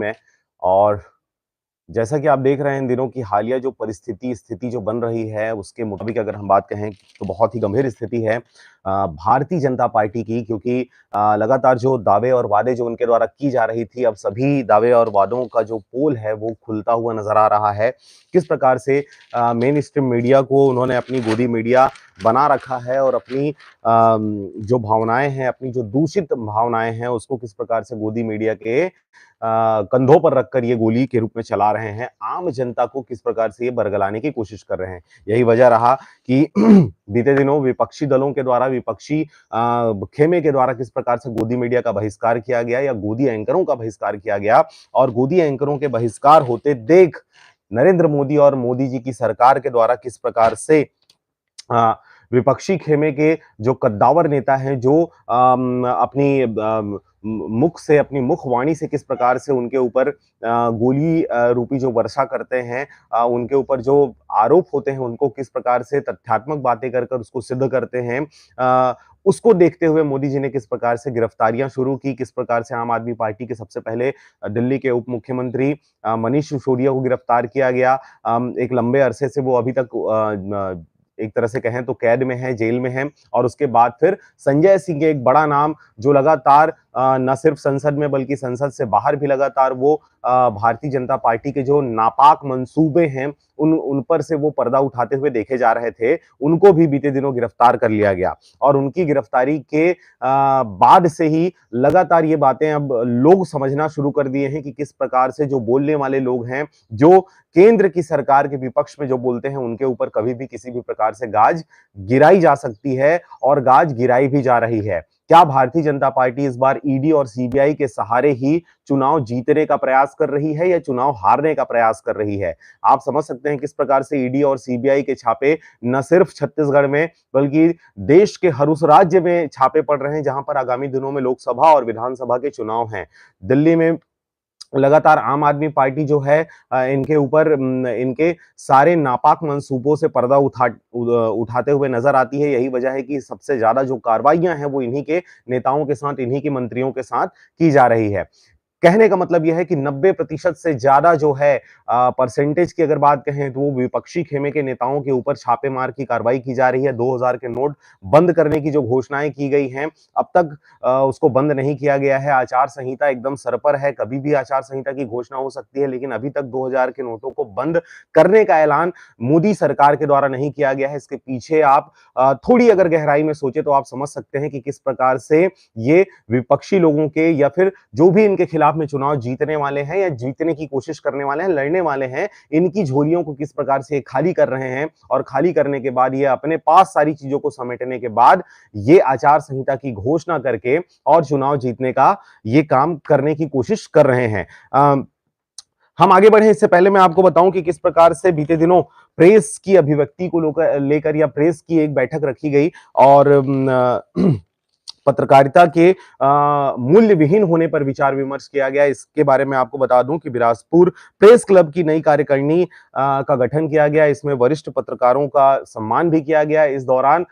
में। और जैसा कि आप देख रहे हैं इन दिनों की हालिया जो स्थिति जो बन रही है, उसके मुताबिक अगर हम बात कहें तो बहुत ही गंभीर स्थिति है भारतीय जनता पार्टी की, क्योंकि लगातार जो दावे और वादे जो उनके द्वारा की जा रही थी, अब सभी दावे और वादों का जो पोल है वो खुलता हुआ नजर आ रहा है। किस प्रकार से मेन स्ट्रीम मीडिया को उन्होंने अपनी गोदी मीडिया बना रखा है और अपनी जो भावनाएं हैं, अपनी जो दूषित भावनाएं हैं, उसको किस प्रकार से गोदी मीडिया के कंधों पर रखकर ये गोली के रूप में चला रहे हैं, आम जनता को किस प्रकार से ये बरगलाने की कोशिश कर रहे हैं। यही वजह रहा कि बीते दिनों विपक्षी दलों के द्वारा, विपक्षी खेमे के द्वारा किस प्रकार से गोदी मीडिया का बहिष्कार किया गया या गोदी एंकरों का बहिष्कार किया गया, और गोदी एंकरों के बहिष्कार होते देख नरेंद्र मोदी और मोदी जी की सरकार के द्वारा किस प्रकार से विपक्षी खेमे के जो कद्दावर नेता हैं, जो अपनी मुख से, अपनी मुखवाणी से किस प्रकार से उनके ऊपर गोली रूपी जो वर्षा करते हैं, उनके ऊपर जो आरोप होते हैं उनको किस प्रकार से तथ्यात्मक बातें कर कर उसको सिद्ध करते हैं, उसको देखते हुए मोदी जी ने किस प्रकार से गिरफ्तारियां शुरू की, किस प्रकार से आम आदमी पार्टी के सबसे पहले दिल्ली के उप मुख्यमंत्री मनीष सिसोदिया को गिरफ्तार किया गया। एक लंबे अरसे से वो अभी तक एक तरह से कहें तो कैद में है, जेल में है। और उसके बाद फिर संजय सिंह, एक बड़ा नाम जो लगातार न सिर्फ संसद में बल्कि संसद से बाहर भी लगातार वो भारतीय जनता पार्टी के जो नापाक मंसूबे हैं उन पर से वो पर्दा उठाते हुए देखे जा रहे थे, उनको भी बीते दिनों गिरफ्तार कर लिया गया। और उनकी गिरफ्तारी के बाद से ही लगातार ये बातें अब लोग समझना शुरू कर दिए हैं कि किस प्रकार से जो बोलने वाले लोग हैं, जो केंद्र की सरकार के विपक्ष में जो बोलते हैं, उनके ऊपर कभी भी किसी भी प्रकार से गाज गिराई जा सकती है और गाज गिराई भी जा रही है। क्या भारतीय जनता पार्टी इस बार ईडी और सीबीआई के सहारे ही चुनाव जीतने का प्रयास कर रही है या चुनाव हारने का प्रयास कर रही है? आप समझ सकते हैं किस प्रकार से ईडी और सीबीआई के छापे न सिर्फ छत्तीसगढ़ में बल्कि देश के हर उस राज्य में छापे पड़ रहे हैं जहां पर आगामी दिनों में लोकसभा और विधानसभा के चुनाव हैं। दिल्ली में लगातार आम आदमी पार्टी जो है इनके ऊपर इनके सारे नापाक मंसूबों से पर्दा उठाते हुए नजर आती है। यही वजह है कि सबसे ज्यादा जो कार्रवाइयां हैं वो इन्हीं के नेताओं के साथ, इन्हीं के मंत्रियों के साथ की जा रही है। कहने का मतलब यह है कि 90% से ज्यादा जो है परसेंटेज की अगर बात कहें तो वो विपक्षी खेमे के नेताओं के ऊपर छापेमार की कार्रवाई की जा रही है। 2000 के नोट बंद करने की जो घोषणाएं की गई हैं, अब तक उसको बंद नहीं किया गया है। आचार संहिता एकदम सर पर है, कभी भी आचार संहिता की घोषणा हो सकती है, लेकिन अभी तक 2000 के नोटों को बंद करने का ऐलान मोदी सरकार के द्वारा नहीं किया गया है। इसके पीछे आप थोड़ी अगर गहराई में सोचे तो आप समझ सकते हैं कि किस प्रकार से ये विपक्षी लोगों के या फिर जो भी इनके खिलाफ में चुनाव जीतने वाले हैं या जीतने की कोशिश करने वाले हैं, लड़ने वाले हैं, इनकी झोलियों को किस प्रकार से खाली कर रहे हैं। और खाली करने के बाद ये अपने पास सारी चीजों को समेटने के बाद ये आचार संहिता की घोषणा करके और चुनाव जीतने का ये काम करने की कोशिश कर रहे हैं। हम आगे बढ़े इससे पहले मैं आपको बताऊं कि किस प्रकार से बीते दिनों प्रेस की अभिव्यक्ति को लेकर या प्रेस की एक बैठक रखी गई और पत्रकारिता के मूल्य विहीन होने पर विचार विमर्श किया गया। इसके बारे में आपको बता दूं कि बिलासपुर प्रेस क्लब की नई कार्यकारिणी का गठन किया गया। इसमें वरिष्ठ पत्रकारों का सम्मान भी किया गया। इस दौरान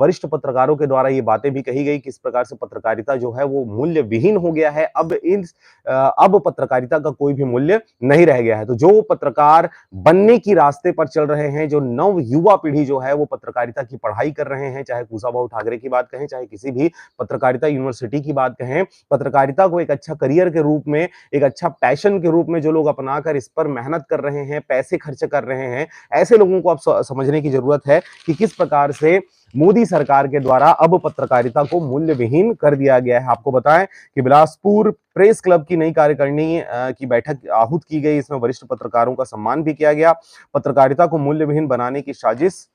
वरिष्ठ पत्रकारों के द्वारा ये बातें भी कही गई किस प्रकार से पत्रकारिता जो है वो मूल्य विहीन हो गया है। अब पत्रकारिता का कोई भी मूल्य नहीं रह गया है। तो जो पत्रकार बनने की रास्ते पर चल रहे हैं, जो नव युवा पीढ़ी जो है वो पत्रकारिता की पढ़ाई कर रहे हैं, चाहे कुशाभाऊ ठाकरे की बात कहें, चाहे किसी भी पत्रकारिता यूनिवर्सिटी की बात कहें, पत्रकारिता को एक अच्छा करियर के रूप में, एक अच्छा पैशन के रूप में जो लोग अपनाकर इस पर मेहनत कर रहे हैं, पैसे खर्च कर रहे हैं, ऐसे लोगों को अब समझने की जरूरत है कि किस प्रकार से मोदी सरकार के द्वारा अब पत्रकारिता को मूल्य विहीन कर दिया गया है। आपको बताएं कि बिलासपुर प्रेस क्लब की नई कार्यकारिणी की बैठक आहूत की गई। इसमें वरिष्ठ पत्रकारों का सम्मान भी किया गया। पत्रकारिता को मूल्य विहीन बनाने की साजिश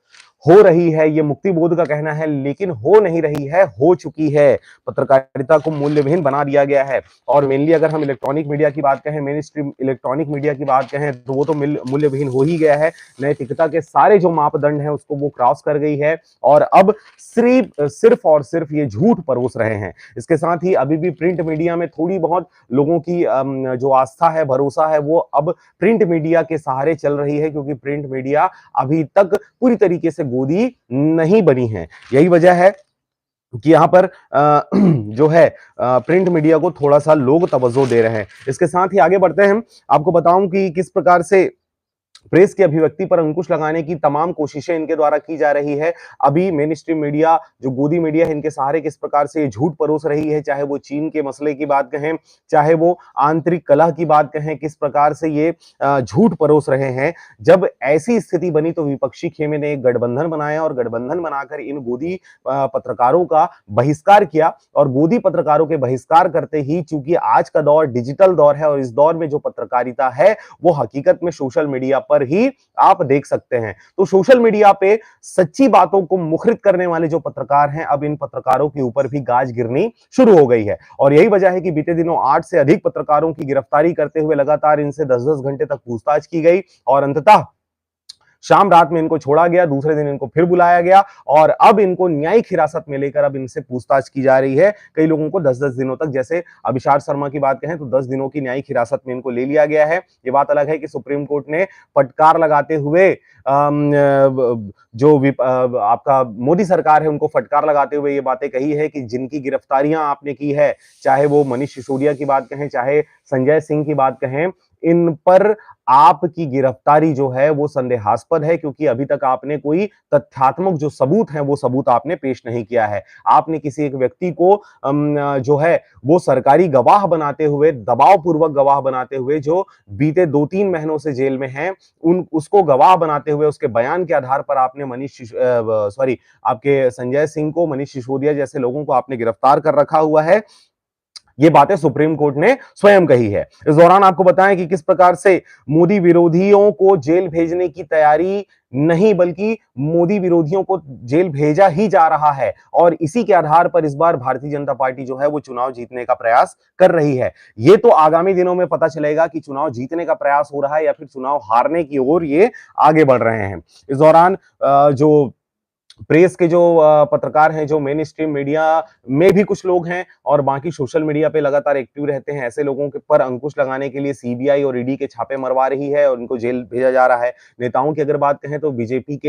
हो रही है, ये मुक्ति बोध का कहना है, लेकिन हो नहीं रही है, हो चुकी है। पत्रकारिता को मूल्य विहीन बना दिया गया है। और मेनली अगर हम इलेक्ट्रॉनिक मीडिया की बात कहें, मेन स्ट्रीम इलेक्ट्रॉनिक मीडिया की बात कहें, तो वो तो मूल्य विहीन हो ही गया है। नैतिकता के सारे जो मापदंड हैं उसको वो क्रॉस कर गई है और अब सिर्फ और सिर्फ ये झूठ परोस रहे हैं। इसके साथ ही अभी भी प्रिंट मीडिया में थोड़ी बहुत लोगों की जो आस्था है, भरोसा है, वो अब प्रिंट मीडिया के सहारे चल रही है, क्योंकि प्रिंट मीडिया अभी तक पूरी तरीके से गोदी नहीं बनी है। यही वजह है कि यहाँ पर जो है प्रिंट मीडिया को थोड़ा-सा लोग तवज्जो दे रहे हैं। इसके साथ ही आगे बढ़ते हैं। आपको बताऊँ कि किस प्रकार से प्रेस की अभिव्यक्ति पर अंकुश लगाने की तमाम कोशिशें इनके द्वारा की जा रही है। अभी मेन स्ट्रीम मीडिया, जो गोदी मीडिया है, इनके सहारे किस प्रकार से ये झूठ परोस रही है, चाहे वो चीन के मसले की बात कहें, चाहे वो आंतरिक कलह की बात कहें, किस प्रकार से ये झूठ परोस रहे हैं। जब ऐसी स्थिति बनी तो विपक्षी खेमे ने एक गठबंधन बनाया और गठबंधन बनाकर इन गोदी पत्रकारों का बहिष्कार किया और गोदी पत्रकारों के बहिष्कार करते ही, चूंकि आज का दौर डिजिटल दौर है और इस दौर में जो पत्रकारिता है वो हकीकत में सोशल मीडिया पर ही आप देख सकते हैं। तो सोशल मीडिया पे सच्ची बातों को मुखरित करने वाले जो पत्रकार हैं, अब इन पत्रकारों के ऊपर भी गाज गिरनी शुरू हो गई है और यही वजह है कि बीते दिनों 8 से अधिक पत्रकारों की गिरफ्तारी करते हुए लगातार इनसे 10-10 घंटे तक पूछताछ की गई और अंततः शाम रात में इनको छोड़ा गया, दूसरे दिन इनको फिर बुलाया गया और अब इनको न्यायिक हिरासत में लेकर अब इनसे पूछताछ की जा रही है। कई लोगों को 10-10 दिनों तक, जैसे अभिषार शर्मा की बात कहें तो 10 दिनों की न्यायिक हिरासत में इनको ले लिया गया है। ये बात अलग है कि सुप्रीम कोर्ट ने फटकार लगाते हुए आपका मोदी सरकार है उनको फटकार लगाते हुए ये बातें कही है कि जिनकी गिरफ्तारियां आपने की है, चाहे वो मनीष सिसोदिया की बात कहें, चाहे संजय सिंह की बात कहें, इन पर आपकी गिरफ्तारी जो है वो संदेहास्पद है क्योंकि अभी तक आपने कोई तथ्यात्मक जो सबूत हैं वो सबूत आपने पेश नहीं किया है। आपने किसी एक व्यक्ति को जो है वो सरकारी गवाह बनाते हुए, दबावपूर्वक गवाह बनाते हुए, जो बीते 2-3 महीनों से जेल में हैं, उन उसको गवाह बनाते हुए उसके बयान के आधार पर आपने आपके संजय सिंह को, मनीष सिसोदिया जैसे लोगों को आपने गिरफ्तार कर रखा हुआ है। ये बातें सुप्रीम कोर्ट ने स्वयं कही है। इस दौरान आपको बताएं कि किस प्रकार से मोदी विरोधियों को जेल भेजने की तैयारी नहीं, बल्कि मोदी विरोधियों को जेल भेजा ही जा रहा है और इसी के आधार पर इस बार भारतीय जनता पार्टी जो है वो चुनाव जीतने का प्रयास कर रही है। ये तो आगामी दिनों में पता चलेगा कि चुनाव जीतने का प्रयास हो रहा है या फिर चुनाव हारने की ओर ये आगे बढ़ रहे हैं। इस दौरान जो प्रेस के जो पत्रकार हैं, जो मेन स्ट्रीम मीडिया में भी कुछ लोग हैं और बाकी सोशल मीडिया पे लगातार एक्टिव रहते हैं, ऐसे लोगों के पर अंकुश लगाने के लिए सीबीआई और ईडी के छापे मरवा रही है और उनको जेल भेजा जा रहा है। नेताओं की अगर बात कहें तो बीजेपी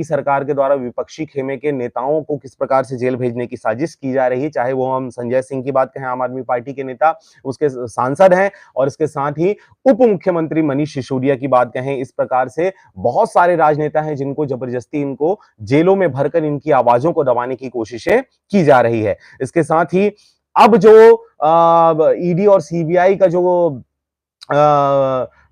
सरकार के द्वारा विपक्षी खेमे के नेताओं को किस प्रकार से जेल भेजने की साजिश की जा रही है, चाहे वो हम संजय सिंह की बात कहें, आम आदमी पार्टी के नेता, उसके सांसद हैं, और इसके साथ ही उप मुख्यमंत्री मनीष सिसोदिया की बात कहें, इस प्रकार से बहुत सारे राजनेता हैं जिनको जबरदस्ती इनको जेलों में भरकर इनकी आवाजों को दबाने की कोशिशें की जा रही है। इसके साथ ही अब जो ईडी और सीबीआई का जो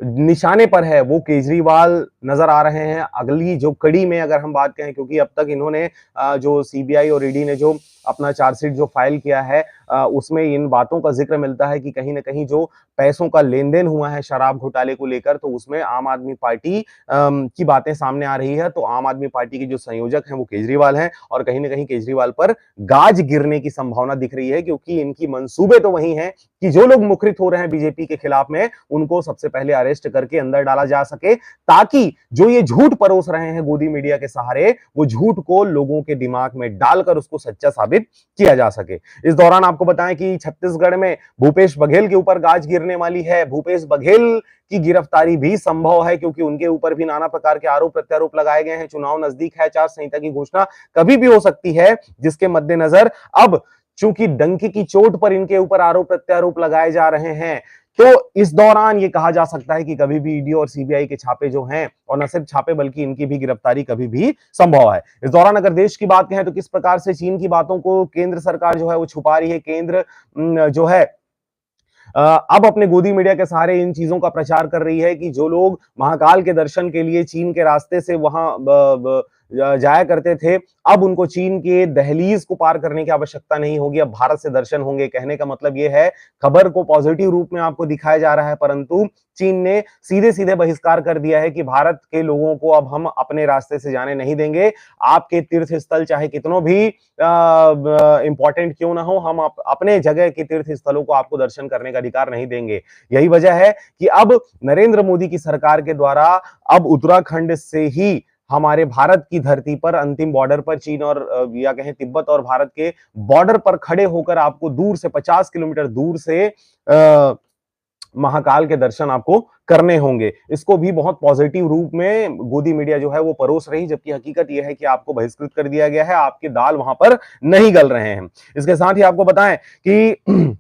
निशाने पर है वो केजरीवाल नजर आ रहे हैं अगली जो कड़ी में, अगर हम बात कहें, क्योंकि अब तक इन्होंने जो सीबीआई और ईडी ने जो अपना चार्जशीट जो फाइल किया है उसमें इन बातों का जिक्र मिलता है कि कहीं ना कहीं जो पैसों का लेन देन हुआ है शराब घोटाले को लेकर, तो उसमें आम आदमी पार्टी की बातें सामने आ रही है। तो आम आदमी पार्टी के जो संयोजक हैं वो केजरीवाल हैं और कहीं ना कहीं केजरीवाल पर गाज गिरने की संभावना दिख रही है, क्योंकि इनकी मंसूबे तो वही हैं कि जो लोग मुखरित हो रहे हैं बीजेपी के खिलाफ में उनको सबसे पहले अरेस्ट करके अंदर डाला जा सके, ताकि जो ये झूठ परोस रहे हैं गोदी मीडिया के सहारे, वो झूठ को लोगों के दिमाग में डालकर उसको सच्चा साबित किया जा सके। इस दौरान आपको बताएं कि छत्तीसगढ़ में भूपेश बघेल के ऊपर गाज गिरने वाली है। भूपेश बघेल की गिरफ्तारी भी संभव है क्योंकि उनके ऊपर भी नाना प्रकार के आरोप प्रत्यारोप लगाए गए हैं। चुनाव नजदीक है, आचार संहिता की घोषणा कभी भी हो सकती है, जिसके मद्देनजर अब चूंकि डंके की चोट पर इनके ऊपर आरोप प्रत्यारोप लगाए जा रहे हैं, तो इस दौरान ये कहा जा सकता है कि कभी भी ईडी और सीबीआई के छापे जो हैं, और न सिर्फ छापे बल्कि इनकी भी गिरफ्तारी कभी भी संभव है। इस दौरान अगर देश की बात कहें तो किस प्रकार से चीन की बातों को केंद्र सरकार जो है वो छुपा रही है। केंद्र जो है अब अपने गोदी मीडिया के सहारे इन चीजों का प्रचार कर रही है कि जो लोग महाकाल के दर्शन के लिए चीन के रास्ते से वहां जाया करते थे, अब उनको चीन के दहलीज को पार करने की आवश्यकता नहीं होगी, अब भारत से दर्शन होंगे। कहने का मतलब यह है, खबर को पॉजिटिव रूप में आपको दिखाया जा रहा है, परंतु चीन ने सीधे सीधे बहिष्कार कर दिया है कि भारत के लोगों को अब हम अपने रास्ते से जाने नहीं देंगे। आपके तीर्थ स्थल चाहे कितनों भी इंपॉर्टेंट क्यों ना हो, हम अपने जगह के तीर्थ स्थलों को आपको दर्शन करने का अधिकार नहीं देंगे। यही वजह है कि अब नरेंद्र मोदी की सरकार के द्वारा अब उत्तराखंड से ही हमारे भारत की धरती पर अंतिम बॉर्डर पर चीन और या कहें तिब्बत और भारत के बॉर्डर पर खड़े होकर आपको दूर से 50 किलोमीटर दूर से महाकाल के दर्शन आपको करने होंगे। इसको भी बहुत पॉजिटिव रूप में गोदी मीडिया जो है वो परोस रही, जबकि हकीकत यह है कि आपको बहिष्कृत कर दिया गया है, आपके दाल वहां पर नहीं गल रहे हैं। इसके साथ ही आपको बताएं कि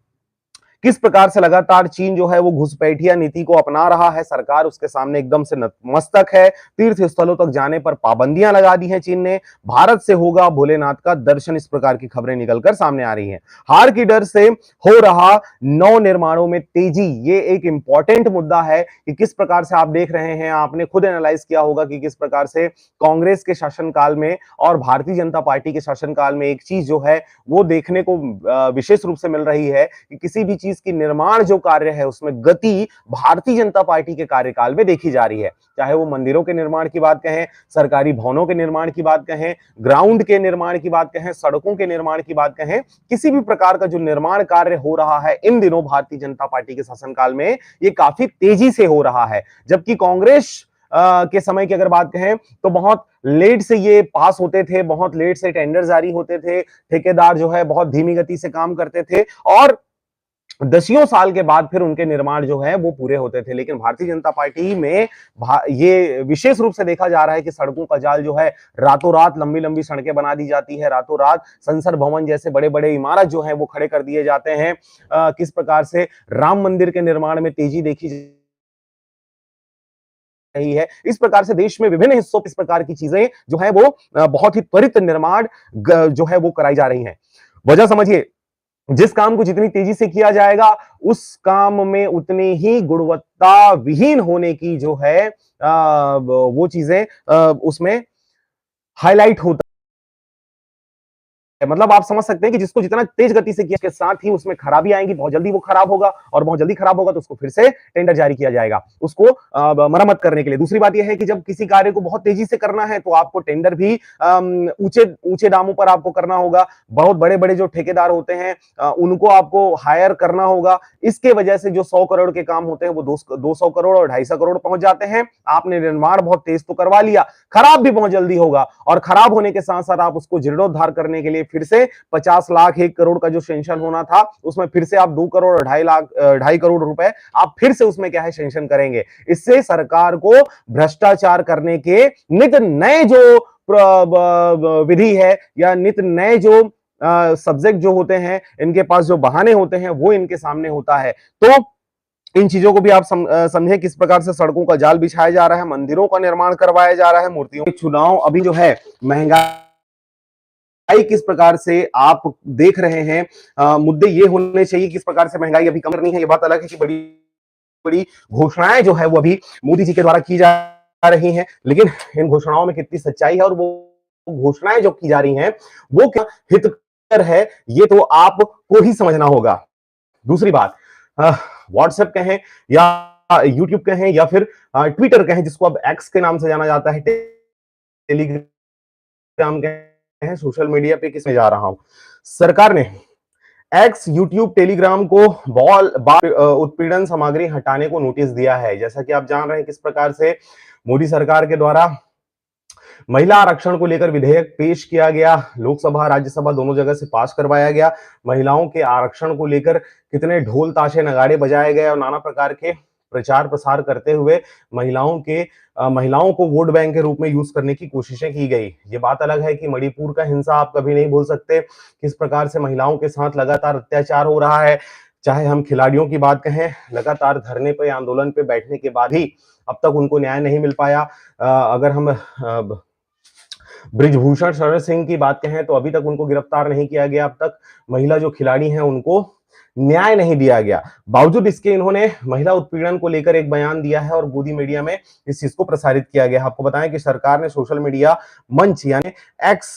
किस प्रकार से लगातार चीन जो है वो घुसपैठिया नीति को अपना रहा है। सरकार उसके सामने एकदम से नतमस्तक है। तीर्थ स्थलों तक जाने पर पाबंदियां लगा दी हैं चीन ने। भारत से होगा भोलेनाथ का दर्शन, इस प्रकार की खबरें निकलकर सामने आ रही हैं। हार की डर से हो रहा नौ निर्माणों में तेजी, ये एक इंपॉर्टेंट मुद्दा है कि किस प्रकार से आप देख रहे हैं। आपने खुद एनालाइज किया होगा कि किस प्रकार से कांग्रेस के शासनकाल में और भारतीय जनता पार्टी के शासनकाल में एक चीज जो है वो देखने को विशेष रूप से मिल रही है कि किसी भी चीज की निर्माण जो कार्य है उसमें गति भारतीय जनता पार्टी के कार्यकाल में देखी जा रही है। चाहे वो मंदिरों के निर्माण की बात कहें, सरकारी भवनों के निर्माण की बात कहें, ग्राउंड के निर्माण की बात कहें, सड़कों के निर्माण की बात कहें, किसी भी प्रकार का जो निर्माण कार्य हो रहा है इन दिनों भारतीय जनता पार्टी के शासनकाल में ये काफी तेजी से हो रहा है। जबकि कांग्रेस के समय की अगर बात कहें तो बहुत लेट से ये पास होते थे, बहुत लेट से टेंडर जारी होते थे, ठेकेदार जो है बहुत धीमी गति से काम करते थे और दसियों साल के बाद फिर उनके निर्माण जो है वो पूरे होते थे। लेकिन भारतीय जनता पार्टी में ये विशेष रूप से देखा जा रहा है कि सड़कों का जाल जो है रातों रात लंबी लंबी सड़कें बना दी जाती है, रातों रात संसद भवन जैसे बड़े बड़े इमारत जो है वो खड़े कर दिए जाते हैं। किस प्रकार से राम मंदिर के निर्माण में तेजी देखी रही है। इस प्रकार से देश में विभिन्न हिस्सों इस प्रकार की चीजें जो है वो बहुत ही त्वरित निर्माण जो है वो कराई जा रही हैं। वजह समझिए, जिस काम को जितनी तेजी से किया जाएगा उस काम में उतनी ही गुणवत्ता विहीन होने की जो है वो चीजें उसमें हाईलाइट होता है। मतलब आप समझ सकते हैं कि जिसको जितना तेज गति से किया के साथ ही उसमें खराबी आएंगी, बहुत जल्दी वो खराब होगा और बहुत जल्दी खराब होगा तो उसको फिर से टेंडर जारी किया जाएगा उसको मरम्मत करने के लिए। दूसरी बात यह है कि जब किसी कार्य को बहुत तेजी से करना है तो आपको टेंडर भी ऊंचे ऊंचे दामों पर आपको करना होगा। बहुत बड़े बड़े जो ठेकेदार होते हैं उनको आपको हायर करना होगा। इसके वजह से जो 100 करोड़ के काम होते हैं वो 200 करोड़ और 250 करोड़ पहुंच जाते हैं। आपने निर्माण बहुत तेज तो करवा लिया, खराब भी बहुत जल्दी होगा और खराब होने के साथ साथ आप उसको जीर्णोद्धार करने के लिए फिर से 50 लाख 1 करोड़ का जो सेंक्शन होना था उसमें फिर से आप 2 करोड़ 2.5 करोड़ रुपए आप फिर से उसमें क्या है सेंक्शन करेंगे। इससे सरकार को भ्रष्टाचार करने के नित नए जो विधि है या नित नए जो सब्जेक्ट जो होते हैं, इनके पास जो बहाने होते हैं वो इनके सामने होता है। तो इन चीजों को भी आप समझें किस प्रकार से सड़कों का जाल बिछाया जा रहा है, मंदिरों का निर्माण करवाया जा रहा है, मूर्तियों के चुनाव अभी जो है महंगाई किस प्रकार से आप देख रहे हैं। मुद्दे ये होने चाहिए किस प्रकार से महंगाई अभी कम करनी है। ये बात अलग है कि बड़ी बड़ी घोषणाएं जो है वो अभी मोदी जी के द्वारा की जा रही हैं, लेकिन इन घोषणाओं में कितनी सच्चाई है और वो घोषणाएं जो की जा रही हैं वो क्या हितकर है ये तो आपको ही समझना होगा। दूसरी बात, व्हाट्सएप कहें या यूट्यूब कहें या फिर ट्विटर कहें जिसको अब एक्स के नाम से जाना जाता है, टेलीग्राम कहें, सोशल मीडिया पे किसमें जा रहा हूं, सरकार ने एक्स, यूट्यूब, टेलीग्राम को बाल उत्पीड़न सामग्री हटाने को नोटिस दिया है। जैसा कि आप जान रहे हैं किस प्रकार से मोदी सरकार के द्वारा महिला आरक्षण को लेकर विधेयक पेश किया गया, लोकसभा राज्यसभा दोनों जगह से पास करवाया गया। महिलाओं के आरक्षण को लेकर कितने ढोल ताशे नगाड़े बजाए गए और नाना प्रकार के प्रचार प्रसार करते हुए महिलाओं को वोट बैंक के रूप में यूज करने की कोशिशें की गई। ये बात अलग है कि मणिपुर का हिंसा आप कभी नहीं भूल सकते, किस प्रकार से महिलाओं के साथ लगातार अत्याचार हो रहा है। चाहे हम खिलाड़ियों की बात कहें, लगातार धरने पे आंदोलन पे बैठने के बाद ही अब तक उनको न्याय नहीं मिल पाया। अगर हम ब्रिजभूषण शरण सिंह की बात कहें तो अभी तक उनको गिरफ्तार नहीं किया गया। अब तक महिला जो खिलाड़ी हैं उनको न्याय नहीं दिया गया। बावजूद इसके इन्होंने महिला उत्पीड़न को लेकर एक बयान दिया है और गोदी मीडिया में इस चीज को प्रसारित किया गया। आपको बताएं कि सरकार ने सोशल मीडिया मंच यानी एक्स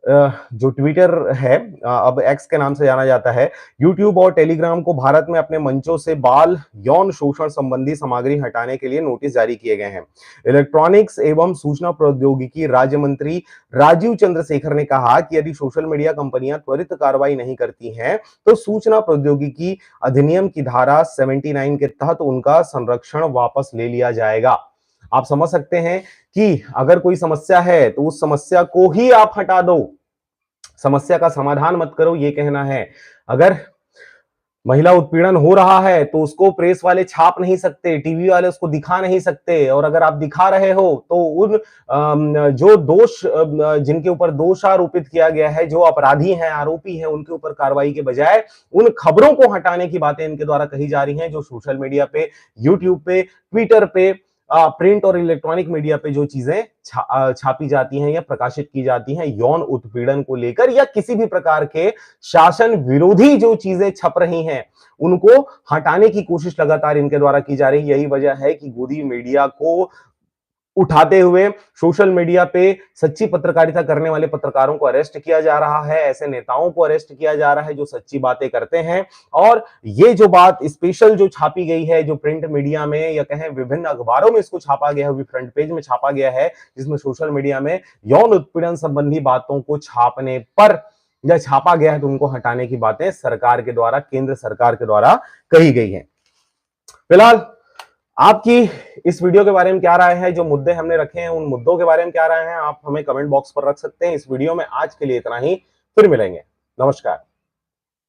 जो ट्विटर है, अब एक्स के नाम से जाना जाता है, यूट्यूब और टेलीग्राम को भारत में अपने मंचों से बाल यौन शोषण संबंधी सामग्री हटाने के लिए नोटिस जारी किए गए हैं। इलेक्ट्रॉनिक्स एवं सूचना प्रौद्योगिकी राज्य मंत्री राजीव चंद्रशेखर ने कहा कि यदि सोशल मीडिया कंपनियां त्वरित कार्रवाई नहीं करती हैं तो सूचना प्रौद्योगिकी अधिनियम की धारा 79 के तहत उनका संरक्षण वापस ले लिया जाएगा। आप समझ सकते हैं कि अगर कोई समस्या है तो उस समस्या को ही आप हटा दो, समस्या का समाधान मत करो, ये कहना है। अगर महिला उत्पीड़न हो रहा है तो उसको प्रेस वाले छाप नहीं सकते, टीवी वाले उसको दिखा नहीं सकते, और अगर आप दिखा रहे हो तो उन जो दोष जिनके ऊपर दोष आरोपित किया गया है, जो अपराधी हैं, आरोपी हैं, उनके ऊपर कार्रवाई के बजाय उन खबरों को हटाने की बातें इनके द्वारा कही जा रही हैं, जो सोशल मीडिया पे, यूट्यूब पे, ट्विटर पे, प्रिंट और इलेक्ट्रॉनिक मीडिया पे जो चीजें छापी जाती हैं या प्रकाशित की जाती हैं यौन उत्पीड़न को लेकर, या किसी भी प्रकार के शासन विरोधी जो चीजें छप रही हैं उनको हटाने की कोशिश लगातार इनके द्वारा की जा रही है। यही वजह है कि गोदी मीडिया को उठाते हुए सोशल मीडिया पे सच्ची पत्रकारिता करने वाले पत्रकारों को अरेस्ट किया जा रहा है, ऐसे नेताओं को अरेस्ट किया जा रहा है जो सच्ची बातें करते हैं। और ये जो बात स्पेशल जो छापी गई है, जो प्रिंट मीडिया में या कहें विभिन्न अखबारों में इसको छापा गया है, फ्रंट पेज में छापा गया है, जिसमें सोशल मीडिया में यौन उत्पीड़न संबंधी बातों को छापने पर या छापा गया है तो उनको हटाने की बातें सरकार के द्वारा, केंद्र सरकार के द्वारा कही गई है। फिलहाल आपकी इस वीडियो के बारे में क्या राय है? जो मुद्दे हमने रखे हैं उन मुद्दों के बारे में क्या राय है? आप हमें कमेंट बॉक्स पर रख सकते हैं। इस वीडियो में आज के लिए इतना ही, फिर मिलेंगे। नमस्कार।